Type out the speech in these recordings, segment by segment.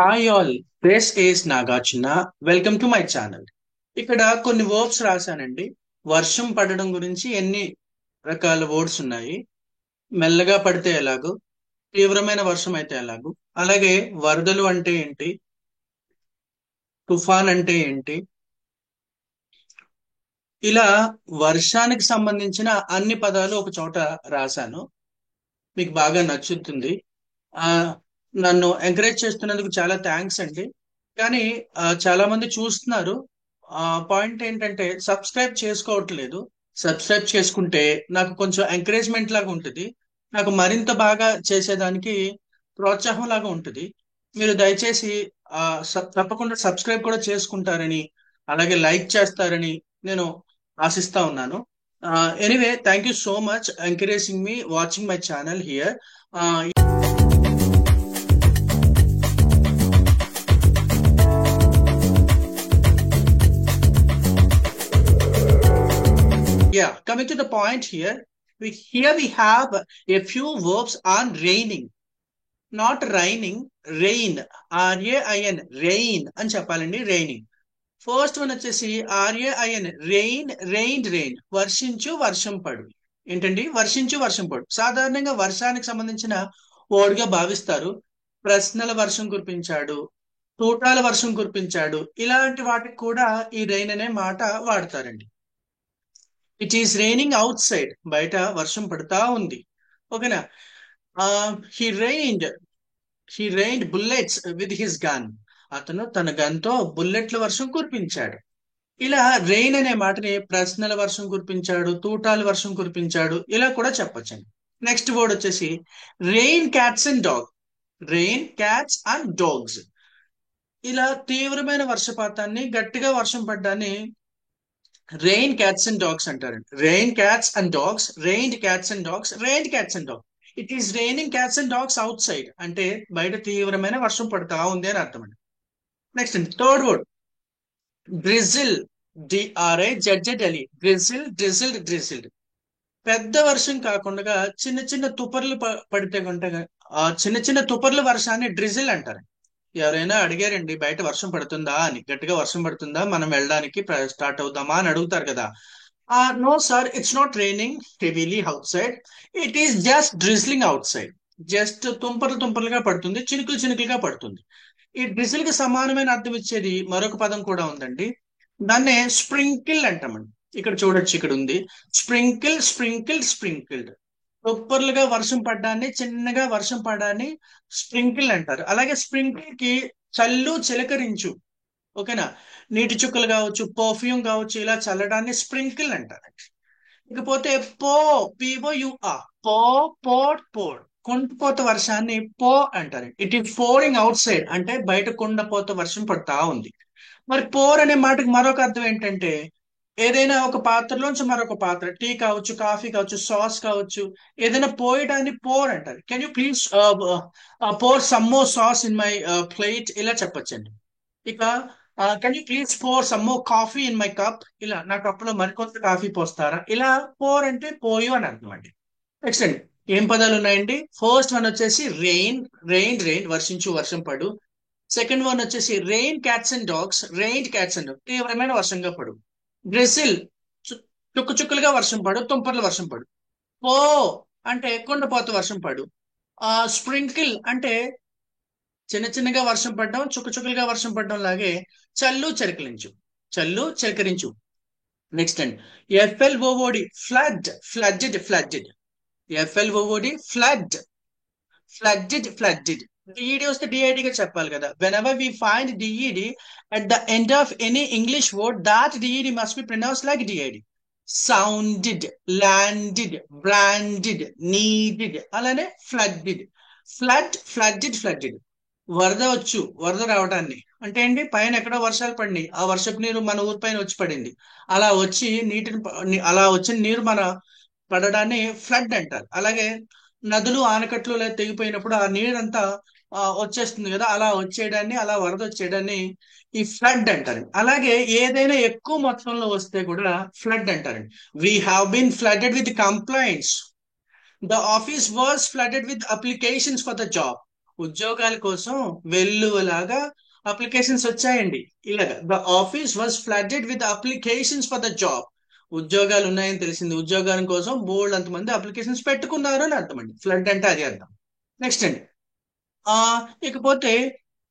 Hi all, this is Nagarjuna. Welcome to my channel. ఇక్కడ కొన్ని verbs రాశానండి. వర్షం పడడం గురించి ఎన్ని రకాల వర్డ్స్ ఉన్నాయి, మెల్లగా పడితే ఎలాగో, తీవ్రమైన వర్షం అయితే ఎలాగో, అలాగే వరదలు అంటే ఏంటి, తుఫాన్ అంటే ఏంటి, ఇలా వర్షానికి సంబంధించిన అన్ని పదాలు ఒక చోట రాశాను. మీకు బాగా నచ్చుతుంది. ఆ నన్ను ఎంకరేజ్ చేస్తున్నందుకు చాలా థ్యాంక్స్ అండి. కానీ చాలా మంది చూస్తున్నారు. పాయింట్ ఏంటంటే సబ్స్క్రైబ్ చేసుకోవట్లేదు. సబ్స్క్రైబ్ చేసుకుంటే నాకు కొంచెం ఎంకరేజ్మెంట్ లాగా ఉంటుంది. నాకు మరింత బాగా చేసేదానికి ప్రోత్సాహం లాగా ఉంటుంది. మీరు దయచేసి తప్పకుండా సబ్స్క్రైబ్ కూడా చేసుకుంటారని, అలాగే లైక్ చేస్తారని నేను ఆశిస్తా ఉన్నాను. Anyway, thank you so much encouraging me watching my channel here. Yeah, coming to the point here, we have a few verbs on raining, not raining, rain, RAIN, rain అని చెప్పాలండి. Raining first one వచ్చేసి RAIN, rain, rain, rain, వర్షించు, వర్షం పడు. ఏంటండి వర్షించు, వర్షం పడు? సాధారణంగా వర్షానికి సంబంధించిన వర్డ్గా భావిస్తారు. ప్రశ్నల వర్షం కురిపించాడు, తూటాల వర్షం కురిపించాడు, ఇలాంటి వాటికి కూడా ఈ రెయిన్ అనే మాట వాడతారండి. It is raining out side, బయట వర్షం పడుతా ఉంది. ఓకేనా? He రైన్డ్ he రైన్డ్ bullets with his gun. అతను తన గన్ తో బుల్లెట్ల వర్షం కురిపించాడు. ఇలా రెయిన్ అనే మాటని ప్రశ్నల వర్షం కురిపించాడు, తూటాల వర్షం కురిపించాడు, ఇలా కూడా చెప్పొచ్చండి. నెక్స్ట్ వర్డ్ వచ్చేసి rain cats and dog. Rain cats and dogs. ఇలా తీవ్రమైన వర్షపాతాన్ని, గట్టిగా వర్షం పడ్డాన్ని రెయిన్ క్యాట్స్ అండ్ డాగ్స్ అంటారండి. Rain cats and dogs, reigned cats and dogs, reigned cats and dogs. It is raining cats and dogs out side అంటే బయట తీవ్రమైన వర్షం పడుతా ఉంది అని అర్థం అండి. నెక్స్ట్ అండి, third word drizzle. DRIZZLE, drizzle, drizzled, drizzled. పెద్ద వర్షం కాకుండా చిన్న చిన్న తుపర్లు పడితే కొంటే చిన్న చిన్న తుపర్ల వర్షాన్ని డ్రిజిల్ అంటారు. ఎవరైనా అడిగారండి బయట వర్షం పడుతుందా అని, గట్టిగా వర్షం పడుతుందా, మనం వెళ్ళడానికి స్టార్ట్ అవుతామా అని అడుగుతారు కదా. No sir, it's not raining heavily outside, it is just drizzling outside. జస్ట్ తుంపర్లు తుంపర్లుగా పడుతుంది, చినుకులు చినుకులుగా పడుతుంది. ఈ డ్రిజిల్ కి సమానమైన అర్థం ఇచ్చేది మరొక పదం కూడా ఉందండి. దాన్నే స్ప్రింకిల్ అంటామండి. ఇక్కడ చూడొచ్చు, ఇక్కడ ఉంది స్ప్రింకిల్, స్ప్రింకిల్, స్ప్రింకిల్డ్. తుప్పర్లుగా వర్షం పడ్డాన్ని, చిన్నగా వర్షం పడ్డాన్ని స్ప్రింకిల్ అంటారు. అలాగే స్ప్రింకిల్ కి చల్లు, చిలకరించు, ఓకేనా, నీటి చుక్కలు కావచ్చు, పర్ఫ్యూమ్ కావచ్చు, ఇలా చల్లడాన్ని స్ప్రింకిల్ అంటారు. ఇకపోతే పో, POUR, పో, పోట్, పోడ్, కుండపోత వర్షాన్ని పో అంటారు. It is pouring out side అంటే బయట కుండపోత వర్షం పడతా ఉంది. మరి పోర్ అనే మాటకి మరొక అర్థం ఏంటంటే ఏదైనా ఒక పాత్రలోంచి మరొక పాత్ర, టీ కావచ్చు, కాఫీ కావచ్చు, సాస్ కావచ్చు, ఏదైనా పోయడాన్ని పోర్ అంటారు. Can you please pour some more sauce in my plate, ఇలా చెప్పొచ్చండి. ఇక can you please pour some more coffee in my cup, ఇలా నా కప్పులో మరికొంత కాఫీ పోస్తారా, ఇలా పోర్ అంటే పోయు అని అర్థం అండి. నెక్స్ట్ అండి, ఏం పదాలు ఉన్నాయండి? ఫస్ట్ వన్ వచ్చేసి రెయిన్, రెయిన్, రెయిన్, వర్షించు, వర్షం పడు. సెకండ్ వన్ వచ్చేసి rain cats and dogs, rain cats and dogs, తీవ్రమైన వర్షంగా పడు. డ్రిసిల్, చుక్కు చుక్కులుగా వర్షం పడు, తుంపర్లు వర్షం పడు. పో అంటే కుండపోత వర్షం పడు. స్ప్రింకిల్ అంటే చిన్న చిన్నగా వర్షం పడడం, చుక్కు చుక్కులుగా వర్షం పడడం లాగే చల్లు, చెరకలించు, చల్లు, చెరకరించు. Next and FLOOD, flood, flooded, flooded. FLOOD, flood, flooded, flooded. DED వస్తే డిఐడిగా చెప్పాలి కదా. Whenever we find DED at the end of any English word, that DED must be pronounced like DID. Sounded, landed, branded, needed, అలానే flooded. Flood, flooded, flooded. వరద వచ్చు, వరద రావడాన్ని అంటే ఏంటి, పైన ఎక్కడో వర్షాలు పడినాయి, ఆ వర్షపు నీరు మన ఊరి పైన వచ్చి పడింది, అలా వచ్చి అలా వచ్చిన నీరు మన పడడాన్ని ఫ్లడ్ అంటారు. అలాగే నదులు, ఆనకట్లు లేదా తెగిపోయినప్పుడు ఆ నీరంతా వచ్చేస్తుంది కదా, అలా వచ్చేయడాన్ని, అలా వరద వచ్చేయడాన్ని ఈ ఫ్లడ్ అంటారు. అలాగే ఏదైనా ఎక్కువ మొత్తంలో వస్తే కూడా ఫ్లడ్ అంటారండి. We have been flooded with complaints. The office was flooded with applications for the job. ఉద్యోగాల కోసం వెల్లువలాగా అప్లికేషన్స్ వచ్చాయండి. ఇలాగా the office was flooded with applications for the job. ఉద్యోగాలు ఉన్నాయని తెలిసింది, ఉద్యోగాల కోసం బోల్డ్ అంతమంది అప్లికేషన్స్ పెట్టుకున్నారు అని అర్థం అండి. ఫ్లడ్ అంటే అది అర్థం. నెక్స్ట్ అండి, ఆ ఇకపోతే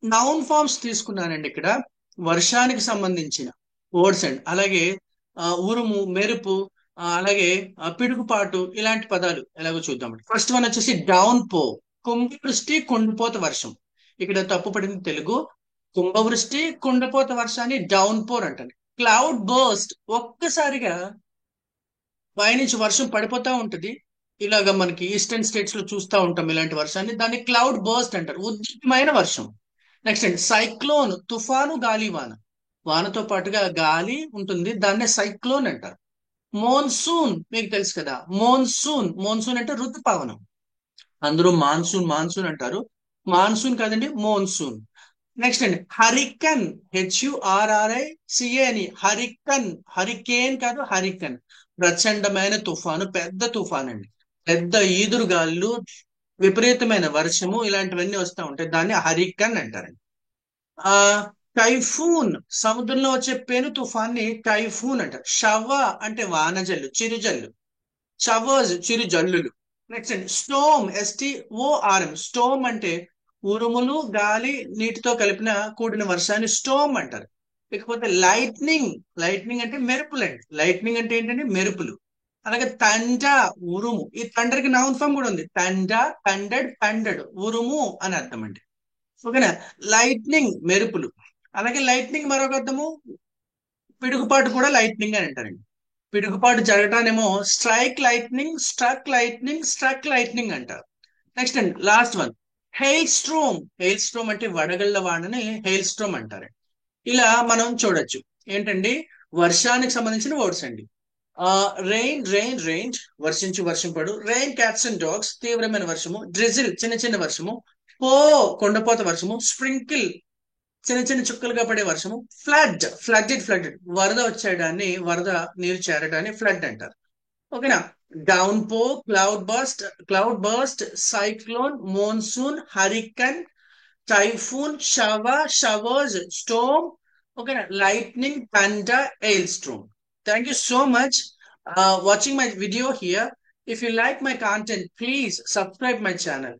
నౌన్ ఫార్మ్స్ తీసుకున్నానండి ఇక్కడ. వర్షానికి సంబంధించిన వర్డ్స్ అండి. అలాగే ఉరుము, మెరుపు, అలాగే పిడుగుపాటు, ఇలాంటి పదాలు ఎలాగో చూద్దామండి. ఫస్ట్ వన్ వచ్చేసి డౌన్ పో. కుంభవృష్టి, కుండపోత వర్షం. ఇక్కడ తప్పు పడింది తెలుగు. కుంభవృష్టి, కుండపోత వర్షాన్ని డౌన్ పోర్ అంటారు. క్లౌడ్ బర్స్ట్, ఒక్కసారిగా పైనుంచి వర్షం పడిపోతా ఉంటది. ఇలాగ మనకి ఈస్టర్న్ స్టేట్స్ లో చూస్తూ ఉంటాం ఇలాంటి వర్షాన్ని. దాన్ని క్లౌడ్ బర్స్ట్ అంటారు, ఉధృతమైన వర్షం. నెక్స్ట్ అండి సైక్లోన్, తుఫాను, గాలివాన. వానతో పాటుగా గాలి ఉంటుంది, దాన్నే సైక్లోన్ అంటారు. మోన్సూన్ మీకు తెలుసు కదా, మోన్సూన్. మోన్సూన్ అంటే ఋతుపవనం. అందరూ మాన్సూన్ మాన్సూన్ అంటారు, మాన్సూన్ కాదండి, మోన్సూన్. నెక్స్ట్ అండి హరికన్, HURRICAN. హరికన్, హరికేన్ కాదు, హరికన్. ప్రచండమైన తుఫాను, పెద్ద తుఫాన్ అండి. పెద్ద ఈదురుగాళ్ళు, విపరీతమైన వర్షము, ఇలాంటివన్నీ వస్తూ ఉంటాయి. దాన్ని హరికన్ అంటారండి. ఆ టైఫూన్, సముద్రంలో వచ్చే పెను తుఫాన్ని టైఫూన్ అంటారు. షవ అంటే వానజల్లు, చిరుజల్లు. షవర్స్, చిరుజల్లులు. నెక్స్ట్ అండి స్టోమ్, STORM. స్టోమ్ అంటే ఉరుములు, గాలి, నీటితో కలిపిన కూడిన వర్షాన్ని స్టోమ్ అంటారు. ఇకపోతే లైట్నింగ్. లైట్నింగ్ అంటే మెరుపులండి. లైట్నింగ్ అంటే ఏంటంటే మెరుపులు. అలాగే తండా, ఉరుము. ఈ తండర్కి నౌన్ ఫామ్ కూడా ఉంది. తండా, తండెడ్, తండెడ్, ఉరుము అని అర్థం అండి. ఓకేనా. లైట్నింగ్ మెరుపులు. అలాగే లైట్నింగ్ మరొక అర్థము పిడుగుపాటు కూడా లైట్నింగ్ అని అంటారండి. పిడుగుపాటు జరగటానేమో strike lightning, struck lightning, struck lightning అంటారు. నెక్స్ట్ అండి last one hail storm. Hail storm అంటే వడగళ్ల వాడని హెయిల్ స్ట్రోమ్ అంటారు. ఇలా మనం చూడొచ్చు. ఏంటండి, వర్షానికి సంబంధించిన వర్డ్స్ అండి. రెయిన్, రెయిన్, రెయిన్, వర్షించు, వర్షం పడు. రెయిన్ క్యాట్స్ అండ్ డాగ్స్, తీవ్రమైన వర్షము. డ్రిజిల్, చిన్న చిన్న వర్షము. పో, కొండపోత వర్షము. స్ప్రింకిల్, చిన్న చిన్న చుక్కలుగా పడే వర్షము. ఫ్లడ్, ఫ్లడ్డెడ్, ఫ్లడ్డెడ్, వరద వచ్చేయడాన్ని, వరద నీరు చేరడాన్ని ఫ్లడ్ అంటారు. ఓకేనా. Downpour, cloud burst, cyclone, monsoon, hurricane, typhoon, showers, storm. ఓకేనా. Lightning, thunder, hail storm. Thank you so much watching my video here. If you like my content, please subscribe my channel.